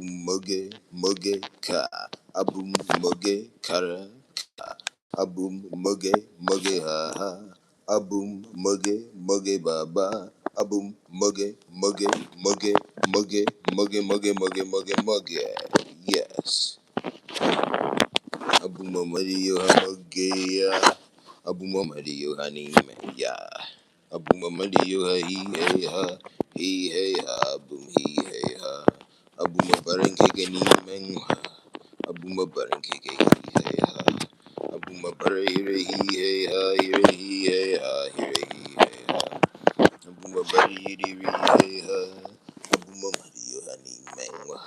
muge muge ka, abum muge kara ka, abum muge muge ha ha, abum muge muge baba, abum muge muge muge muge muge muge muge muge muge. Yes. Abum Mario Hamuge ya, abum Mario Hanime ya. Abuma Madio he hey ha, he hey ha, boom he hey ha. Abuma Barankeke ni mengha. Abuma Barankeke he hey ha. Abuma Bara here he hey ha, here he hey ha, here he hey ha. Abuma Bari yiri hey ha. Abuma Madio hani mengha.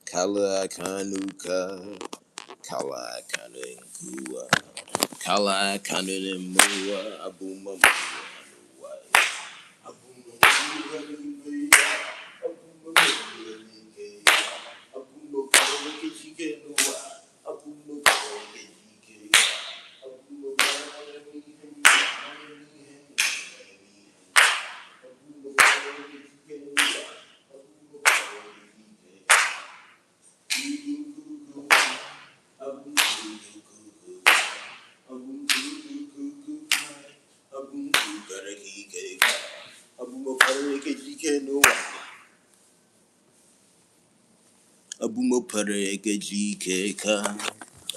Kala kanuka, kala kanunkua, kala kanunimua, abuma Madio. Abumo pare ke ji ke ka.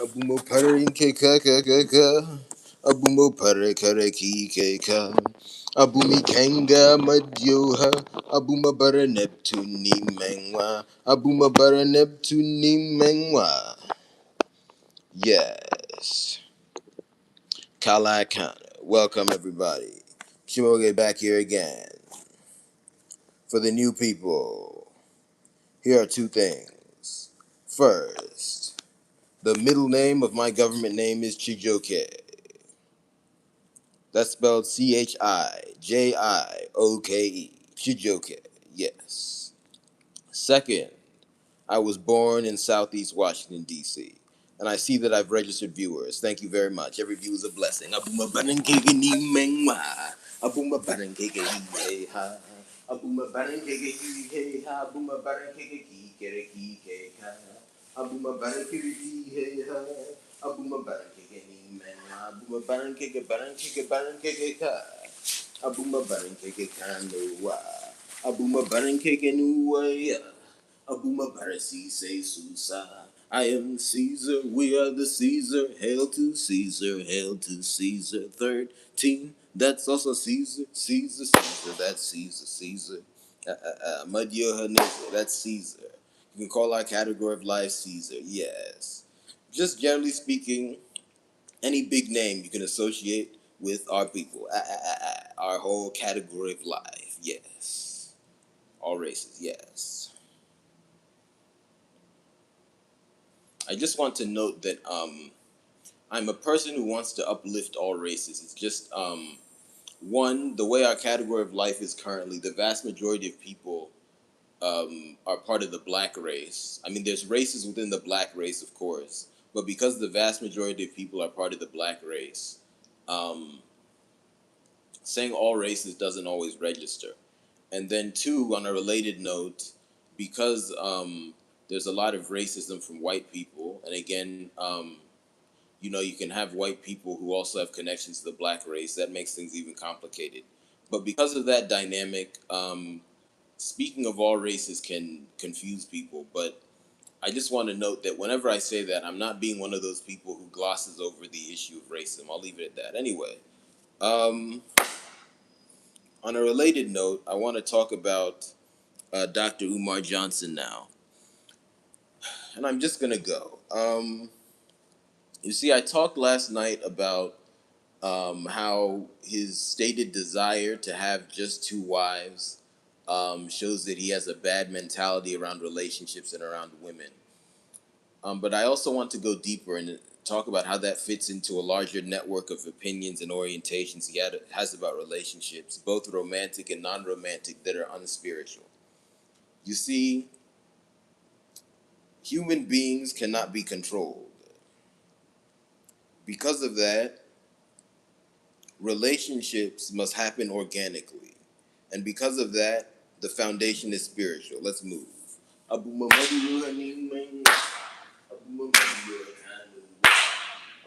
Abumo pare ke ka ka ka ka. Abumo pare kare ki ke ka. Abumi kenga madyoha. Abuma bara Neptune mengwa. Abuma bara Neptune mengwa. Yes. Kalakana. Welcome everybody. Shimoge back here again. For the new people, here are two things. First, the middle name of my government name is Chijoke. That's spelled Chijioke. Chijoke. Yes. Second, I was born in Southeast Washington, D.C., and I see that I've registered viewers. Thank you very much. Every view is a blessing. Abuma banankeke ni mengwa. Abuma banankeke hi ha. Abuma banankeke hi ha. Abuma banankeke ki kere ki ke ka. Abuma banankeke hi ha. Abuma banankeke ni mengwa. Abuma banankeke ka. Abuma banankeke kando wa. Abuma banankeke nuwa ya. Abuma Barasi say Susa. I am Caesar, we are the Caesar. Hail to Caesar, hail to Caesar. 13, that's also Caesar, Caesar, Caesar, that's Caesar, Caesar. Madyo Hanisa, that's Caesar. You can call our category of life Caesar, yes. Just generally speaking, any big name you can associate with our people. Our whole category of life, yes. All races, yes. I just want to note that I'm a person who wants to uplift all races. It's just one, the way our category of life is currently, the vast majority of people are part of the black race. I mean, there's races within the black race, of course, but because the vast majority of people are part of the black race, um, saying all races doesn't always register. And then two, on a related note, because there's a lot of racism from white people, and again, you can have white people who also have connections to the black race. That makes things even complicated. But because of that dynamic, speaking of all races can confuse people. But I just want to note that whenever I say that, I'm not being one of those people who glosses over the issue of racism. I'll leave it at that. Anyway, um, on a related note, I want to talk about Dr. Umar Johnson now. And I'm just going to go. You see, I talked last night about how his stated desire to have just two wives shows that he has a bad mentality around relationships and around women. But I also want to go deeper and talk about how that fits into a larger network of opinions and orientations has about relationships, both romantic and non-romantic, that are unspiritual. You see, human beings cannot be controlled. Because of that, relationships must happen organically. And because of that, the foundation is spiritual. Let's move. Abu Mamadu Hanimang, Abu Mamadu Kanu,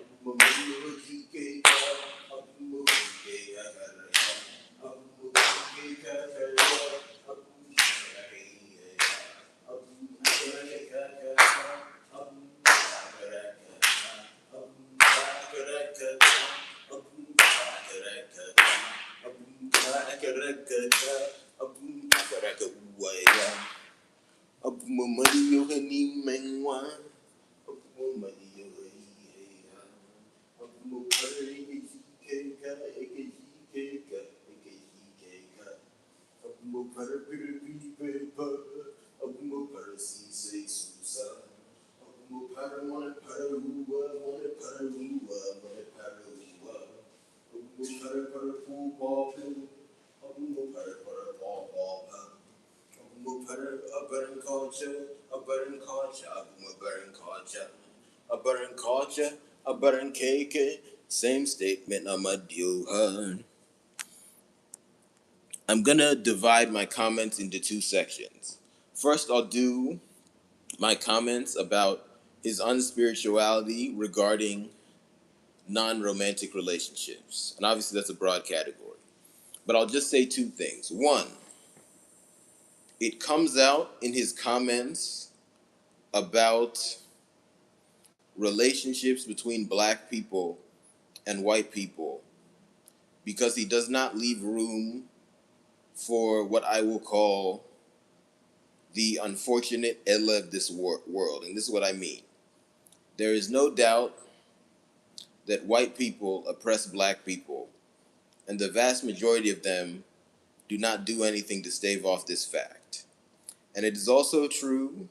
Abu Mamadu Kike, Abu Mamadu Abu Abu Mamadi Yohani Mengwa, Abu Mamadi Yohani, Abu Mamadi Keka, Ekeka, Ekeka, Abu Mamadi Pipa, Abu Mamadi Sise Susa, Abu Mamadi Mone Parua, Mone Parua, Mone Parua, Abu Mamadi Parapu Ball, Abu Mamadi Parapu Ball. A burning culture, a burning culture, a burning culture, a burning culture, a burning cake. Same statement, I'm a deal. I'm gonna divide my comments into two sections. First, I'll do my comments about his unspirituality regarding non romantic relationships. And obviously, that's a broad category. But I'll just say two things. One, it comes out in his comments about relationships between black people and white people because he does not leave room for what I will call the unfortunate Ella of this world. And this is what I mean. There is no doubt that white people oppress black people, and the vast majority of them do not do anything to stave off this fact. And it is also true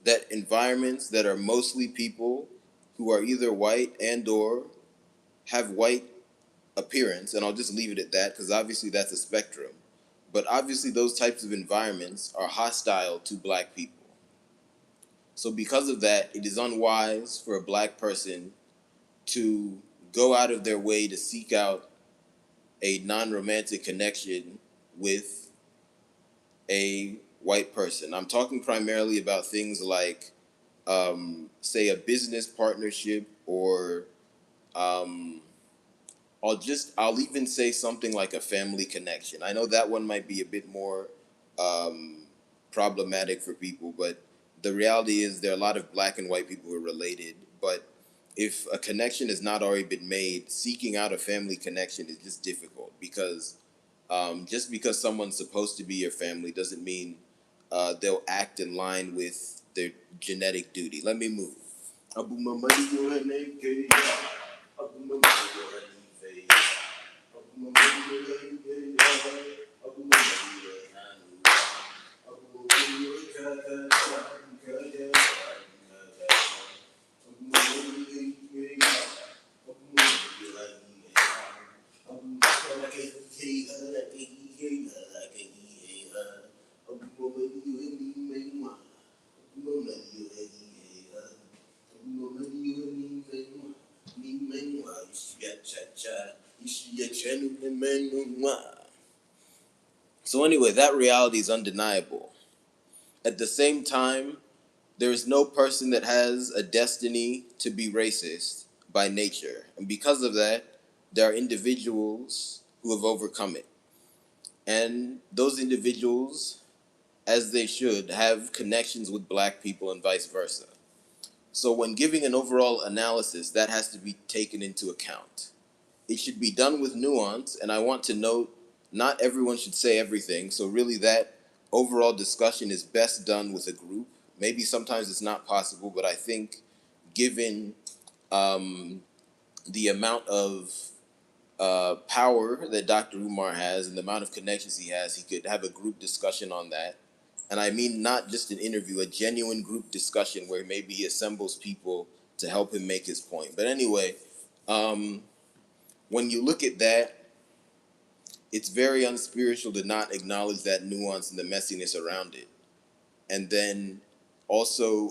that environments that are mostly people who are either white and or have white appearance, and I'll just leave it at that because obviously that's a spectrum. But obviously, those types of environments are hostile to black people. So, because of that, it is unwise for a black person to go out of their way to seek out a non romantic connection with a white person. I'm talking primarily about things like, say, a business partnership or um, I'll even say something like a family connection. I know that one might be a bit more um, problematic for people, but the reality is there are a lot of black and white people who are related. But if a connection has not already been made, seeking out a family connection is just difficult because just because someone's supposed to be your family doesn't mean they'll act in line with their genetic duty. Let me move. Abu Mamadi Yohaneke, Abu Mamadi Yohaneke. So anyway, that reality is undeniable. At the same time, there is no person that has a destiny to be racist by nature. And because of that, there are individuals who have overcome it. And those individuals, as they should, have connections with black people and vice versa. So when giving an overall analysis, that has to be taken into account. It should be done with nuance, and I want to note not everyone should say everything. So really that overall discussion is best done with a group. Maybe sometimes it's not possible, but I think given um, the amount of power that Dr. Umar has and the amount of connections he has, he could have a group discussion on that. And I mean not just an interview, a genuine group discussion where maybe he assembles people to help him make his point. But anyway, um, when you look at that, it's very unspiritual to not acknowledge that nuance and the messiness around it. And then also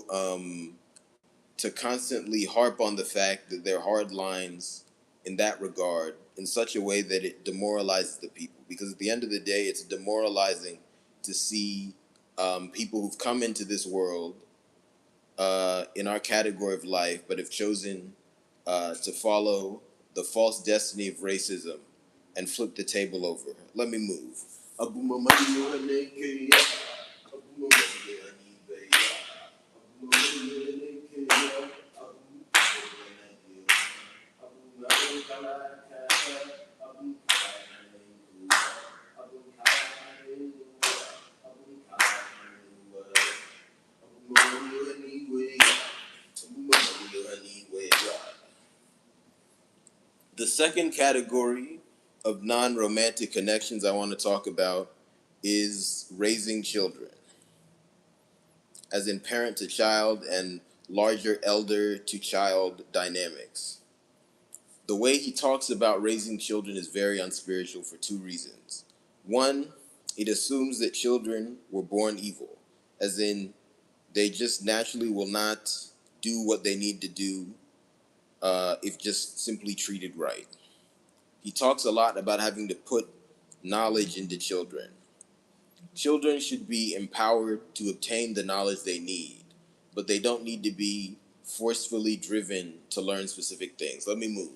to constantly harp on the fact that there are hard lines in that regard in such a way that it demoralizes the people. Because at the end of the day, it's demoralizing to see people who've come into this world in our category of life, but have chosen to follow the false destiny of racism and flip the table over. Let me move. The second category of non romantic connections I want to talk about is raising children, as in parent to child and larger elder to child dynamics. The way he talks about raising children is very unspiritual for two reasons. One, it assumes that children were born evil, as in they just naturally will not do what they need to do if just simply treated right. He talks a lot about having to put knowledge into children. Children should be empowered to obtain the knowledge they need, but they don't need to be forcefully driven to learn specific things. Let me move.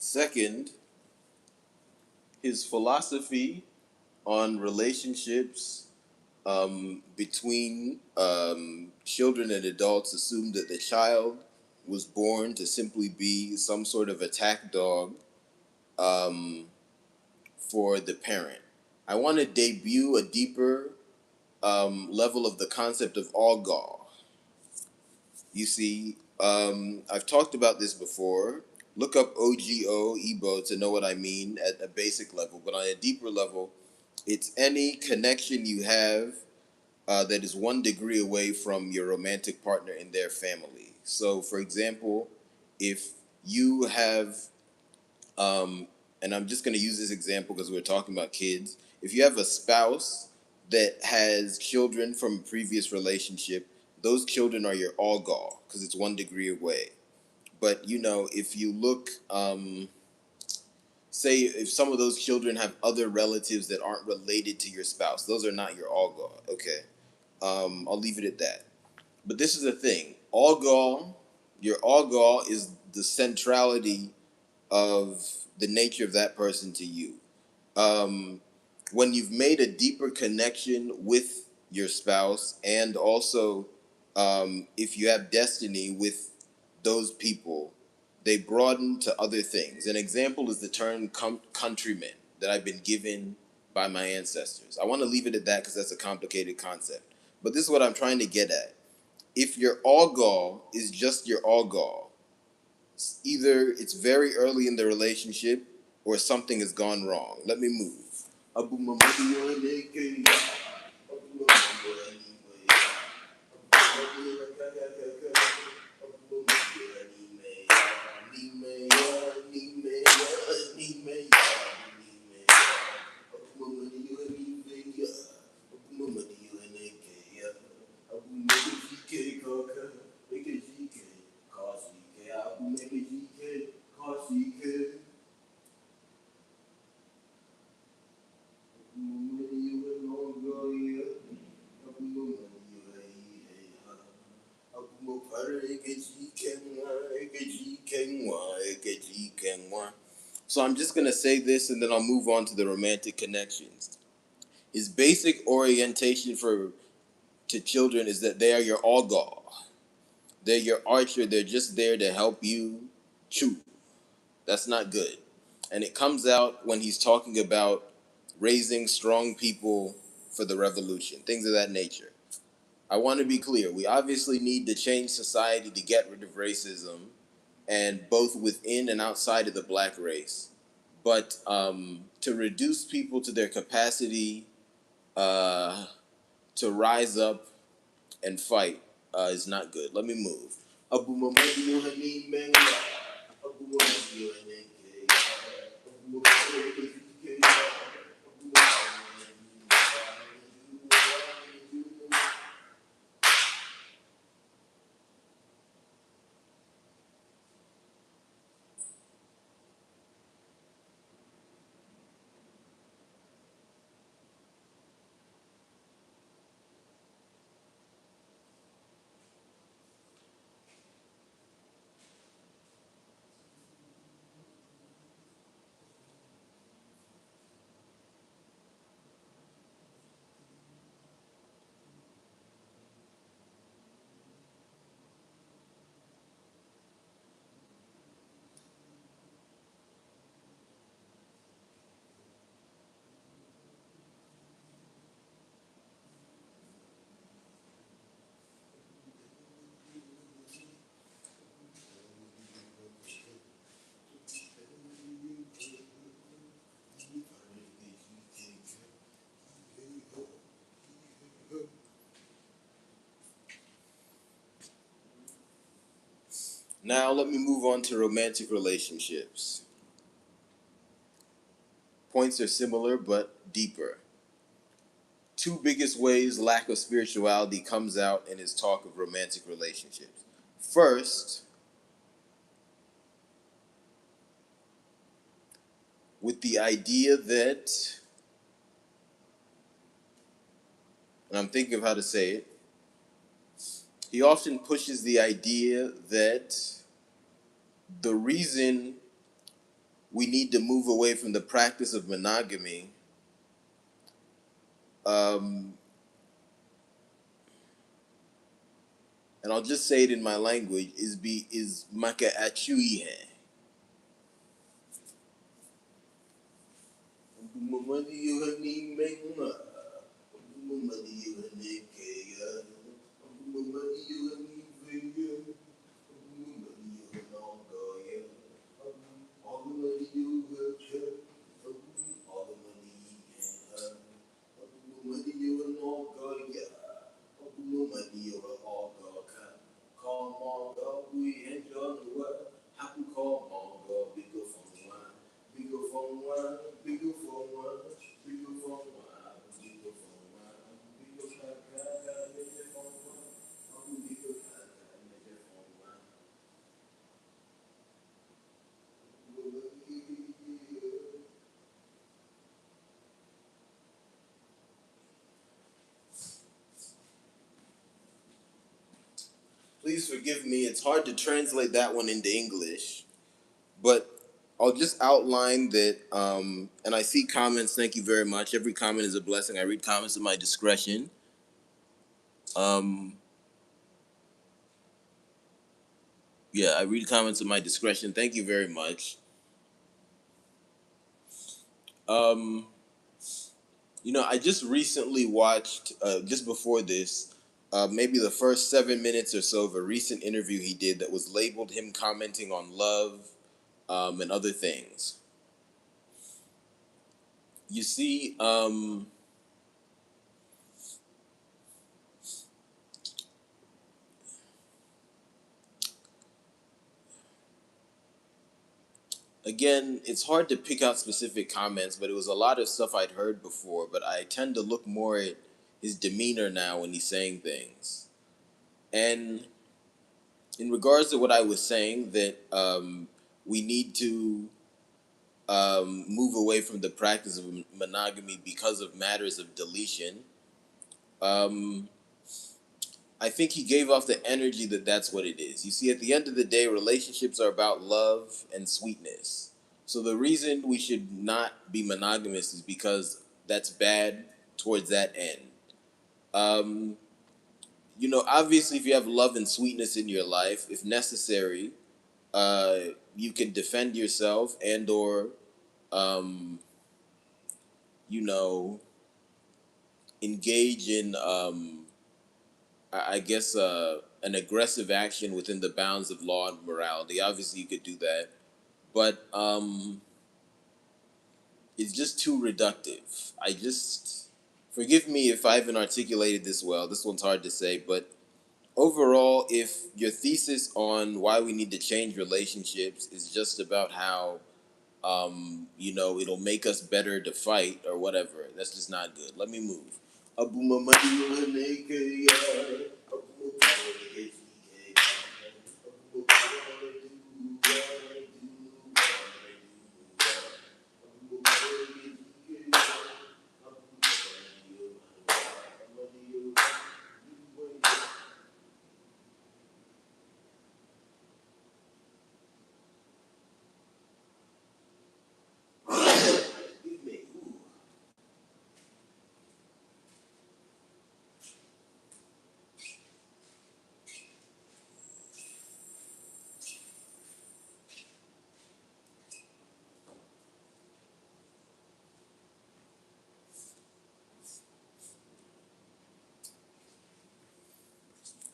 Second, his philosophy on relationships between children and adults assumed that the child was born to simply be some sort of attack dog um, for the parent. I want to debut a deeper level of the concept of algol. You see, I've talked about this before. Look up OGO, EBO to know what I mean at a basic level, but on a deeper level, it's any connection you have that is 1 degree away from your romantic partner and their family. So, for example, if you have, and I'm just going to use this example because we're talking about kids, if you have a spouse that has children from a previous relationship, those children are your algol because it's 1 degree away. But you know, if you look, say if some of those children have other relatives that aren't related to your spouse, those are not your algol. Okay, I'll leave it at that. But this is the thing: algol, your algol is the centrality of the nature of that person to you. Um, when you've made a deeper connection with your spouse, and also if you have destiny with those people, they broaden to other things. An example is the term countryman that I've been given by my ancestors. I want to leave it at that because that's a complicated concept. But this is what I'm trying to get at. If your algol is just your algol, either it's very early in the relationship or something has gone wrong. Let me move. So I'm just gonna say this, and then I'll move on to the romantic connections. His basic orientation for to children is that they are your algol. They're your archer. They're just there to help you shoot. That's not good. And it comes out when he's talking about raising strong people for the revolution, things of that nature. I want to be clear. We obviously need to change society to get rid of racism, and both within and outside of the black race. But to reduce people to their capacity uh, to rise up and fight is not good. Let me move. Now let me move on to romantic relationships. Points are similar but deeper. Two biggest ways lack of spirituality comes out in his talk of romantic relationships. First, with the idea that, and I'm thinking of how to say it, he often pushes the idea that the reason we need to move away from the practice of monogamy, um, and I'll just say it in my language, is maka achuihe. Please forgive me, it's hard to translate that one into English, but I'll just outline that, and I see comments, thank you very much. Every comment is a blessing. I read comments at my discretion. Um, yeah, I read comments at my discretion. Thank you very much. Um, I just recently watched, just before this, maybe the first 7 minutes or so of a recent interview he did that was labeled him commenting on love and other things. You see, again, it's hard to pick out specific comments, but it was a lot of stuff I'd heard before. But I tend to look more at his demeanor now when he's saying things. And in regards to what I was saying, that we need to move away from the practice of monogamy because of matters of deletion. Um, I think he gave off the energy that that's what it is. You see, at the end of the day, relationships are about love and sweetness. So the reason we should not be monogamous is because that's bad towards that end. Um, Obviously, if you have love and sweetness in your life, if necessary, uh, you can defend yourself and/or, um, you know, engage in, I guess, an aggressive action within the bounds of law and morality. Obviously, you could do that, but it's just too reductive. I just forgive me if I haven't articulated this well. This one's hard to say, but overall, if your thesis on why we need to change relationships is just about how it'll make us better to fight or whatever, that's just not good. Let me move.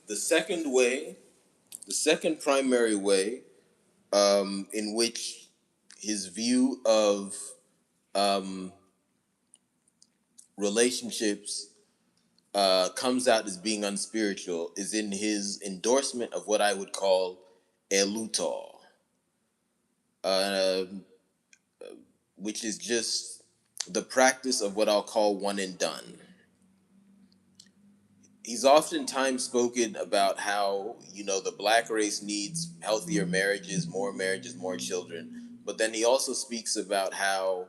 The second way, the second primary way in which his view of um, relationships comes out as being unspiritual is in his endorsement of what I would call elutol, uh, which is just the practice of what I'll call one and done. He's oftentimes spoken about how, the black race needs healthier marriages, more children. But then he also speaks about how,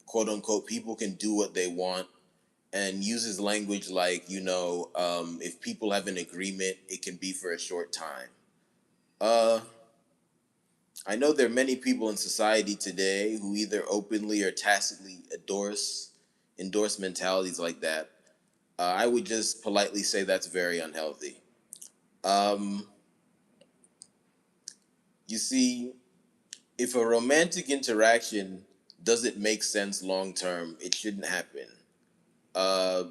quote unquote, people can do what they want and uses language like, if people have an agreement, it can be for a short time. Uh, I know there are many people in society today who either openly or tacitly endorse mentalities like that. I would just politely say that's very unhealthy. Um, you see, if a romantic interaction doesn't make sense long term, it shouldn't happen. Uh,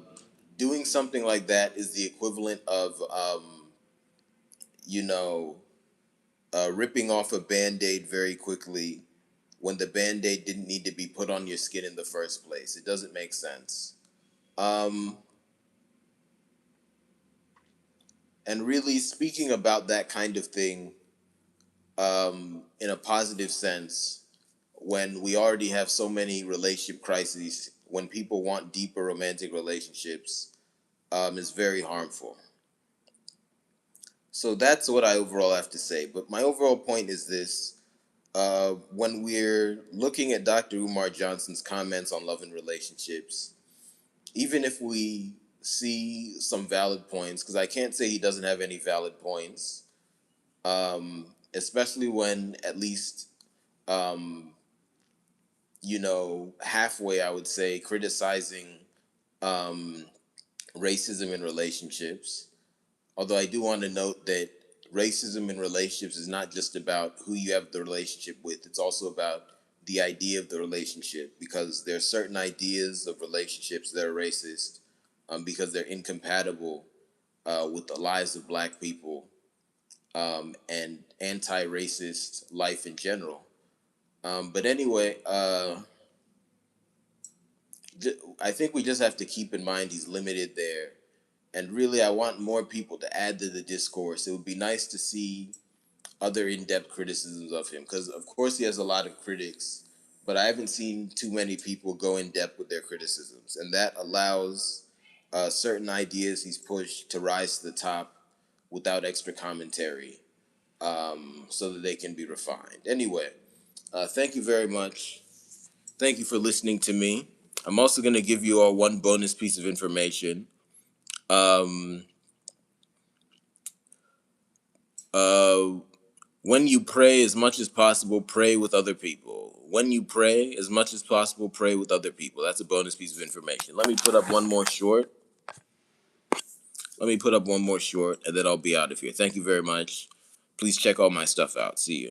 Doing something like that is the equivalent of, you know, ripping off a band aid very quickly when the band aid didn't need to be put on your skin in the first place. It doesn't make sense. Um, and really, speaking about that kind of thing in a positive sense, when we already have so many relationship crises, when people want deeper romantic relationships, is very harmful. So that's what I overall have to say. But my overall point is this. When we're looking at Dr. Umar Johnson's comments on love and relationships, even if we see some valid points, because I can't say he doesn't have any valid points, especially when at least, um, halfway, I would say, criticizing um, racism in relationships. Although I do want to note that racism in relationships is not just about who you have the relationship with, it's also about the idea of the relationship, because there are certain ideas of relationships that are racist because they're incompatible with the lives of black people and anti racist life in general. But anyway, I think we just have to keep in mind he's limited there. And really, I want more people to add to the discourse. It would be nice to see other in-depth criticisms of him, because of course he has a lot of critics, but I haven't seen too many people go in depth with their criticisms, and that allows certain ideas he's pushed to rise to the top without extra commentary. so that they can be refined. Anyway, thank you very much. Thank you for listening to me. I'm also going to give you all one bonus piece of information. Um, uh, when you pray, as much as possible, pray with other people. When you pray, as much as possible, pray with other people. That's a bonus piece of information. Let me put up one more short. And then I'll be out of here. Thank you very much. Please check all my stuff out. See you.